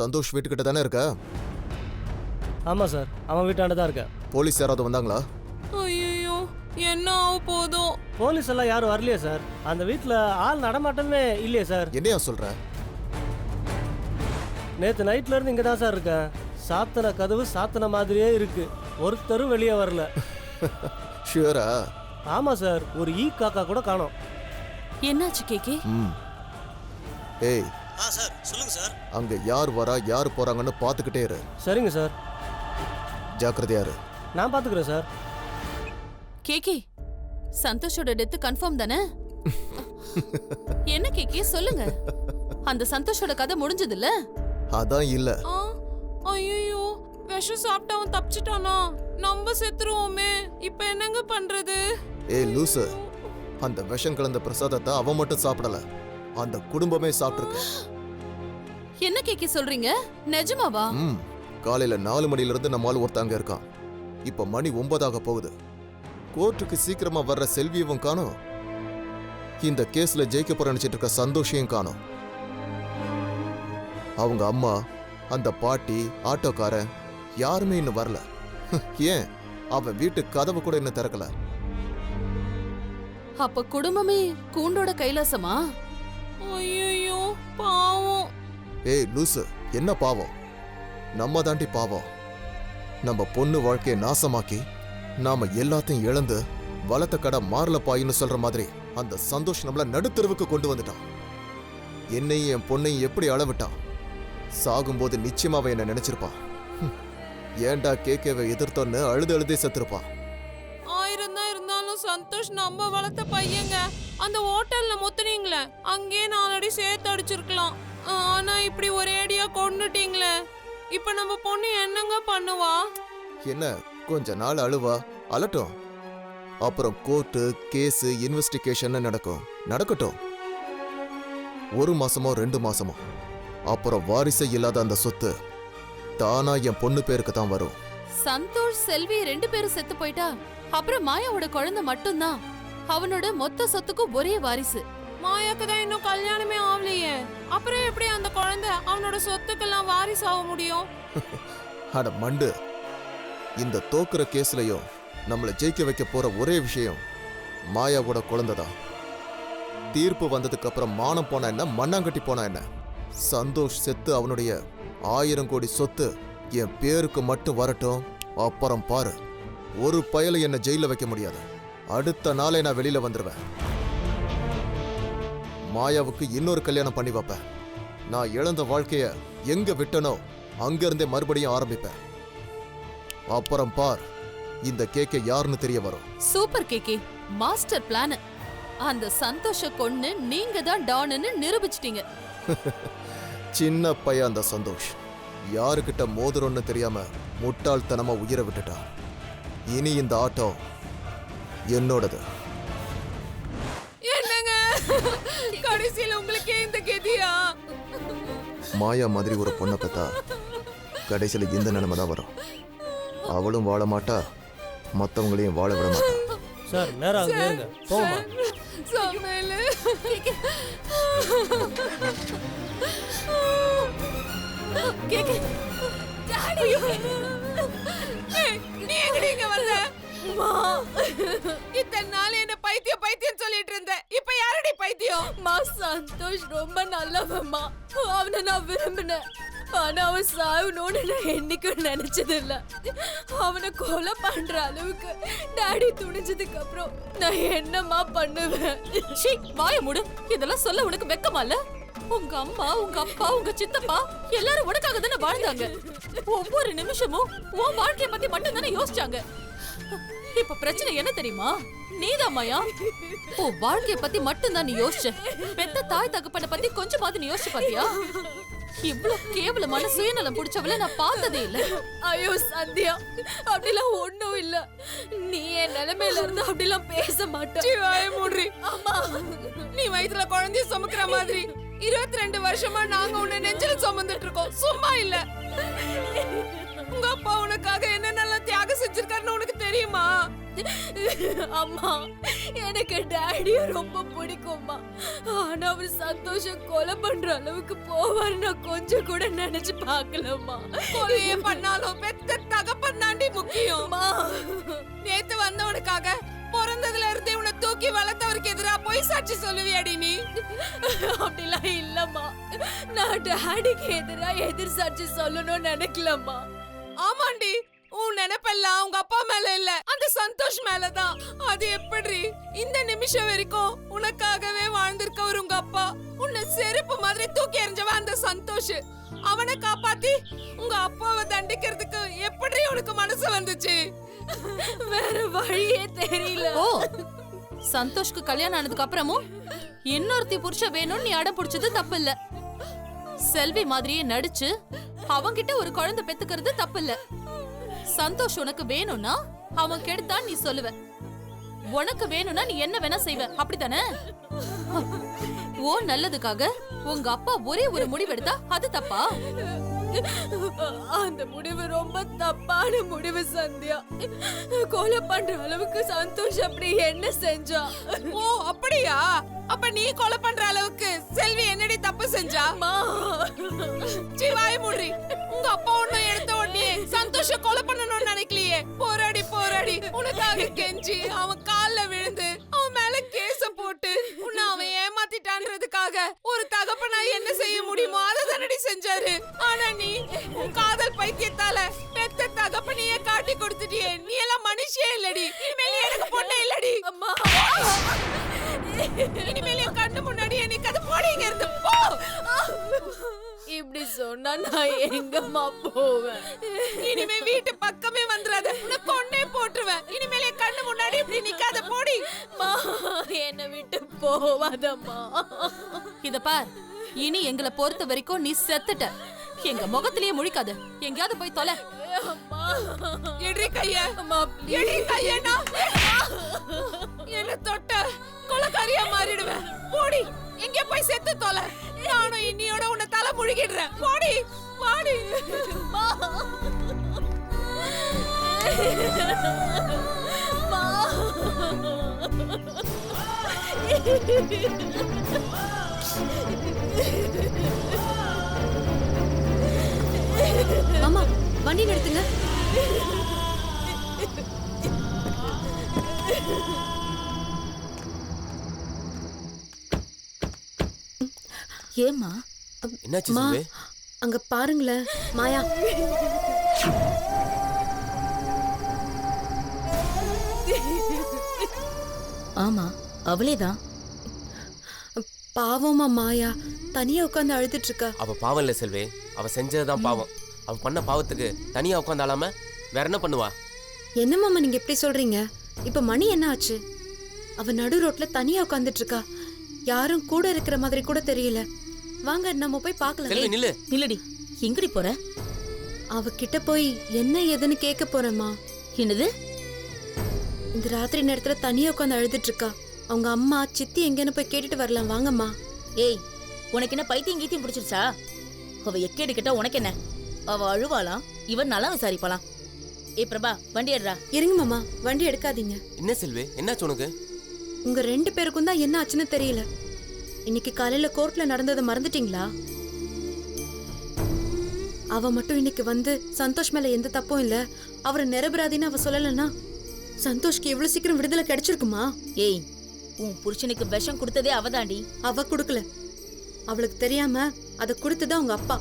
சந்தோஷ் வீட்டுக்கிட்ட தானே இருக்க? ஆமா சார், அவன் வீட்டாண்ட தான் இருக்க. போலீஸ் யாராவது வந்தாங்களா? ஐயோ, என்ன ஆக போதோ? போலீஸ் எல்லாம் யாரும் வரலையே சார். அந்த வீட்டில் ஆள் நடமாட்டமே இல்லையே சார். என்னையா சொல்ற? நேற்று நைட்ல இருந்து இங்கே தான் சார் இருக்கேன். சாத்தன கதவு சாத்தன மாதிரியே இருக்கு, ஒருத்தரும் வெளியே வரல. ஷியரா? ஆமா சார், ஒரு ஈ காக்கா கூட காணோம். என்னாச்சு கேக்கே? ஏய் சார் சொல்லுங்க சார். அங்க யார் வரா யார் போறாங்கன்னு பாத்துக்கிட்டே இரு. சரிங்க சார். ஜாக்கிரதையா இரு. நான் பாத்துக்கிறேன் சார். கேக்கே, சந்தோஷோட டெத் கன்ஃபார்ம் தானே? என்ன கேக்கே சொல்லுங்க, அந்த சந்தோஷோட கதை முடிஞ்சது இல்ல? அதான் இல்ல. ஐயோ, விஷம் சாப்பிட்டு அவன் தப்பிச்சிட்டானா? நம்ம செத்துருவோமே, இப்ப என்னங்க பண்றது? ஏய் லூசு, அந்த விஷம் கலந்த பிரசாதத்தை அவன் மட்டும் சாப்பிடல, அந்த குடும்பமே சாப்பிட்டுருக்கு. என்ன கேக்கே சொல்றீங்க, நிஜமாவா? காலையில 4 மணில இருந்து நம்ம ஆள் ஒருத்தங்க இருக்கான். இப்ப மணி 9 ஆக போகுது. கோர்ட்டுக்கு சீக்கிரமா வர்ற செல்வியவும் காணோம், இந்த கேஸ்ல ஜெயிக்க போற நினைச்சிட்டு இருக்க சந்தோஷையும் காணோம். அவங்க அம்மா, அந்த பாட்டி, ஆட்டோக்காரன் யாருமே இன்னும் வரல. ஏன், அவன் வீட்டு கதவு கூட இன்னும் திறக்கல. அப்ப குடும்பமே கூண்டோட கைலாசமா? ஐயோ பாவம். ஏய் லூசு, என்ன பாவம்? நம்ம தாண்டி பாவம். நம்ம பொண்ணு வாழ்க்கையை நாசமாக்கி நாம எல்லாத்தையும் இழந்து வளத்த கடை மாறல பாயின்னு சொல்ற மாதிரி அந்த சந்தோஷ் நம்மள நடுத்தருவுக்கு கொண்டு வந்துட்டான். என்னையும் என் பொண்ணையும் எப்படி அளவிட்டான். சாகும்போது நிச்சயமாவே என்ன நினைச்சிருப்பான். ஏண்டா கேக்கவை எதிர்த்தோன்னு அழுது அழுதே செத்துருப்பான். 1000 தான் இருந்தாலும் சந்தோஷ் நம்ம வளர்த்த பையங்க. அந்த ஹோட்டல்ல முத்துனீங்களே, அங்கே 4 அடி சேர்த்து அடிச்சிருக்கலாம். ஆனா இப்படி ஒரே அடியா கொண்டுட்டீங்களே, இப்ப நம்ம பொண்ணு என்னங்க பண்ணுவா? என்ன கொஞ்ச நாள் அழுவா, அலட்டும். அப்புறம் கோர்ட்டு கேஸ் இன்வெஸ்டிகேஷன் நடக்கட்டும். 1 மாசமோ 2 மாசமோ, அப்புறம் வாரிசே இல்லாத அந்த சொத்து தானா என் பொண்ணு பேருக்கு தான் வரும். சந்தோஷ் செல்வி 2 பேரும் செத்து போயிட்டா அப்புறம் மாயாவோட குழந்தை மட்டும்தான் அவனோட மொத்த சொத்துக்கும் ஒரே வாரிசு. மாயாக்கு தான் இன்னும் கல்யாணமே ஆகலையே, அப்புறம் எப்படி அந்த குழந்தை அவனோட சொத்துக்கெல்லாம் வாரிசு ஆக முடியும்? அட மண்டு, இந்த தோக்குற கேஸ்லயும் நம்மளை ஜெயிக்க வைக்க போற ஒரே விஷயம் மாயாவோட குழந்தைதான். தீர்ப்பு வந்ததுக்கு அப்புறம் மானம் போனா என்ன, மண்ணாங்கட்டி போனா என்ன, சந்தோஷ் செத்து அவனுடைய 1000 கோடி சொத்து என் பேருக்கு மட்டும் வரட்டும். அப்புறம் பாரு, ஒரு பயலை என்ன ஜெயில வைக்க முடியாது. அடுத்த நாளே நான் வெளியில வந்துருவேன். மாயாவுக்கு இன்னொரு கல்யாணம் பண்ணி வைப்பேன். நான் இழந்த வாழ்க்கைய எங்க விட்டனோ அங்க இருந்தே மறுபடியும் ஆரம்பிப்பேன். அப்புறம் பார், இந்த கேக்கே யாருன்னு தெரிய வரும். சூப்பர் கேக்கே, மாஸ்டர் பிளான். அந்த சந்தோஷ கொன்னு நீங்க தான் டான்னு நிரூபிச்சிட்டீங்க. சின்ன பையன் அந்த சந்தோஷ் யாருக்கிட்ட மோதிரம்னு தெரியாம முட்டாள்தனமா உயிரை விட்டுட்டான். இனி இந்த ஆட்டோ என்னோடது. என்னங்க கடைசியில உங்களுக்கு இந்த கதியா? மாயா மாதிரி ஒரு பொண்ணை பார்த்தா கடைசியில இந்த நிலைமை தான் வரும். அவளும் வாழ மாட்டா, மற்றவங்களையும் வாழ விட மாட்டா. சார் நேரா இருங்க, போமா. நீ எங்கடிங்க வந்த? இத்தனை நாள் என்ன பைத்தியம் பைத்தியம் சொல்லிட்டு இருந்த, இப்ப யாரடி பைத்தியம்? சந்தோஷ் ரொம்ப நல்லவம்மா, அவனை நான் விரும்பினேன். ஆனா அவன் சாவணும்னு நான் என்னைக்கும் நினைச்சது இல்ல. அவனை கொலை பண்ற அளவுக்கு டாடி துணிஞ்சதுக்கு அப்புறம் நான் என்னமா பண்ணுவேன்? வாய மூடு, இதெல்லாம் சொல்ல உனக்கு வெக்கமா இல்ல? உங்க அம்மா, உங்க அப்பா, உங்க சித்தப்பா எல்லாரும் உனக்காக தானே வாழ்ந்தாங்க. ஒவ்வொரு நிமிஷமும் உன் வாழ்க்கைய பத்தி மட்டும் தானே யோசிச்சாங்க. இப்ப பிரச்சனை என்ன தெரியுமா? நீதான் மாயா, உன் வாழ்க்கைய பத்தி மட்டும் தான் நீ யோசிச்ச. பெத்த தாய் தகப்பனை பத்தி கொஞ்சமாவது நீ யோசிச்சு பாத்தியா? இவ்வளவு கேவலமான சுயநலம் புடிச்சவள நான் பார்த்ததே இல்ல. ஐயோ சந்தியா, அப்படிலாம் ஒண்ணும் இல்ல. நீ என் நிலைமையில இருந்து அப்படிலாம் பேச மாட்டேன். ஆமா, நீ வயிற்றுல குழந்தைய சுமக்கிற மாதிரி 22 வருஷமா நாங்க உன்னை நெஞ்சில சுமந்துட்டு இருக்கோம், சும்மா இல்ல. உங்க அப்பா உனக்காக என்னென்னலாம் தியாகம் செஞ்சிருக்காருன்னு உனக்கு தெரியுமா? அம்மா எனக்கு டாடிய ரொம்ப பிடிக்கும்மா. ஆனா அவர் சந்தோஷம் கொலை பண்ற அளவுக்கு போவாரு நான் கொஞ்சம் கூட நினைச்சு பார்க்கலம்மா. கொலையே பண்ணாலும் பெத்த தகப்பன் தாண்டி முக்கியம்மா. நேத்து வந்தவனுக்காக பிறந்ததுல இருந்தே உன்னை தூக்கி வளர்த்தவருக்கு எதிரா போய் சாட்சி சொல்லுவியாடி நீ? அப்படிலாம் இல்லம்மா. நான் டாடிக்கு எதிரா எதிர் சாட்சி சொல்லணும்னு நினைக்கலம்மா. ஆமாண்டி, உன் நினைப்பெல்லாம் உங்க அப்பா மேல இல்ல, அந்த சந்தோஷ் மேலதான். அது எப்படி? இந்த நிமிஷம் வரைக்கும் உனக்காகவே வாழ்ந்திருக்கவர் உங்க அப்பா. உன்னை செருப்பு மாதிரி தூக்கி எறிஞ்சவன் அந்த சந்தோஷ். அவனை காப்பாத்தி உங்க அப்பாவை தண்டிக்கிறதுக்கு எப்படி உனக்கு மனசு வந்துச்சு? வேற வழியே தெரியல. ஓ, சந்தோஷ்க்கு கல்யாணம் ஆனதுக்கு அப்புறமும் இன்னொருத்தி புருஷ வேணும்னு நீ அடம் பிடிச்சது தப்பு இல்ல. செல்வி மாதிரியே நடிச்சு அவன்கிட்ட ஒரு குழந்தை பெத்துக்கிறது தப்பு இல்ல. சந்தோஷ் உனக்கு வேணும்னா அவன் கெடுத்தான் நீ சொல்லுவ. உனக்கு வேணும்னா நீ என்ன வேணா செய்வ, அப்படித்தானே? ஓ நல்லதுக்காக உங்க அப்பா ஒரே ஒரு முடிவெடுத்தா அது தப்பா? அந்த முடிவு ரொம்ப தப்பான முடிவு சந்தியா. கொலை பண்ற அளவுக்கு சந்தோஷ் அப்படி என்ன செஞ்சா? ஓ அப்படியா? அப்ப நீ கொலை பண்ற அளவுக்கு செல்வி என்னடி தப்பு செஞ்சா? வாய மூடி. உங்க அப்பா ஒண்ணு எடுத்த உடனே சந்தோஷ கொலை பண்ணணும்னு நினைக்கலையே. போராடி போராடி உனக்காக கெஞ்சி அவன் கால்ல விழுந்து அவன் மேல கேஸ போட்டு உன்னை அவன் ஏமாத்திட்டான்றதுக்காக ஒரு தகப்பனா என்ன செய்ய முடியுமோ அதை தானடி செஞ்சாரு. ஆனா நீ உன் காதல் பைத்தியத்தால பெத்த தகப்பனையே காட்டி கொடுத்துட்டியே. நீ எல்லாம் மனுஷியே இல்லடி. இனிமேல் எனக்கு பொண்ணே இல்லடி. அம்மா இனிமேல் என் கண்ணு முன்னாடி எனக்கு அது போடிங்க இருந்து போ. இப்படி சொன்னா நான் எங்கம்மா போவேன்? இனிமே வீட்டு பக்கமே வந்துடாத, உன்னை கொன்னே போட்டுருவேன். இனிமேல் என் கண்ணு முன்னாடி இப்படி நிக்காத, போடி. என்னை விட்டு போவாதம்மா. இத பார், இனி எங்களை பொறுத்த வரைக்கும் நீ செத்துட்ட. எங்க முகத்திலேயே முழிக்காத, எங்கயாவது போய் தொலை. எடி கைய, எடி கையனா. என்ன தொட்ட கொலைக்காரியா மாறிடுவேன். போடி, எங்க போய் செத்து தொலை. நானும் இன்னியோட உன்னை தலை முழுகிடுறேன். போடி வாடி. மாமா வண்டி நிறுத்துங்க. ஏம்மா என்னாச்சு மா, செல்வி? அங்க பாருங்களேன் மாயா. ஆமா அவளேதான். பாவமா மாயா தனியா உட்கார்ந்து அழுதுட்டு இருக்கா. அவ பாவம் இல்ல செல்வி, அவ செஞ்சதுதான் பாவம். அவ பண்ண பாவத்துக்கு தனியா உட்காந்து ஆளாம வேற என்ன பண்ணுவா? என்ன மாமா நீங்க எப்படி சொல்றீங்க? இப்ப மணி என்ன ஆச்சு? அவ நடு ரோட்ல தனியா உட்கார்ந்துட்டு இருக்கா. யாரும் கூட இருக்கிற மாதிரி கூட தெரியல. வாங்க நம்ம போய் பார்க்கலாம். செல்வி நில்லு. இல்லடி, எங்கடி போற? அவ கிட்ட போய் என்ன ஏதுன்னு கேட்க போறேம்மா. என்னது? இந்த ராத்திரி நேரத்துல தனியா உட்கார்ந்து அழுதுட்டு இருக்கா. அவங்க அம்மா சித்தி எங்கன்னு போய் கேட்டுட்டு வரலாம். வாங்கம்மா. ஏய், உனக்கு என்ன பைத்தியம் கீத்தியம் பிடிச்சிருச்சா? அவ எக்கேடு கிட்ட உனக்கு என்ன? அவ அழுவாளாம், இவன் நல்லா விசாரிப்பாளாம். ஏ பிரபா, வண்டி எடுறா. இருங்க மாமா, வண்டி எடுக்காதீங்க. என்ன செல்வி, என்னாச்சு உனக்கு? உங்க ரெண்டு பேருக்கும் தான் என்ன ஆச்சுன்னு தெரியல. இன்னைக்கு காலையில கோர்ட்ல நடந்ததை மறந்துட்டீங்களா? அவ மட்டும் இன்னைக்கு வந்து சந்தோஷ் மேல எந்த தப்பும் இல்ல, அவரை நிரபராதின்னு அவ சொல்லலன்னா சந்தோஷ்க்கு எவ்வளவு சீக்கிரம் விடுதலை கிடைச்சிருக்குமா? ஏய், உன் புருஷனுக்கு விஷம் கொடுத்ததே அவதாண்டி. அவ கொடுக்கல, அவளுக்கு தெரியாம அத கொடுத்தது அவங்க அப்பா.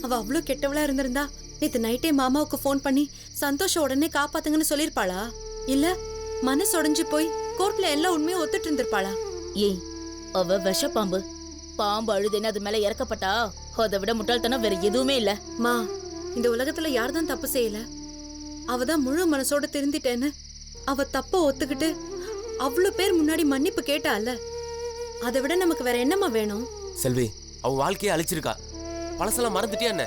அவ அவ்வளவு கெட்டவளா இருந்திருந்தா நேத்து நைட்டே மாமாவுக்கு போன் பண்ணி சந்தோஷ உடனே காப்பாத்துங்கன்னு சொல்லிருப்பாளா? இல்ல மனசு உடைஞ்சு போய் கோர்ட்ல எல்லா உண்மையும் ஒத்துட்டு இருந்திருப்பாளா? ஏய், அவ விஷப்பாம்பு. பாம்பு அழுதுன்னு அது மேல இறக்கப்பட்டா அதை விட முட்டாள்தனம் வேற எதுவுமே இல்ல. மா, இந்த உலகத்துல யார்தான் தப்பு செய்யல. அவதான் முழு மனசோட திருந்திட்டேன்னு அவ தப்ப ஒத்துக்கிட்டு அவ்வளவு பேர் முன்னாடி மன்னிப்பு கேட்டால. அதை விட நமக்கு வேற என்னமா வேணும்? செல்வி, அவ வாழ்க்கையை அழிச்சிருக்கா. பழசெல்லாம் மறந்துட்டியா என்ன?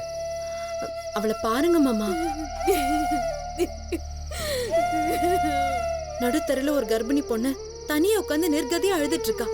அவளை பாருங்க மாமா. நடுத்தருல ஒரு கர்ப்பிணி பொண்ணு தனியா உட்கார்ந்து நிர்கதியா அழுதுட்டு இருக்கா.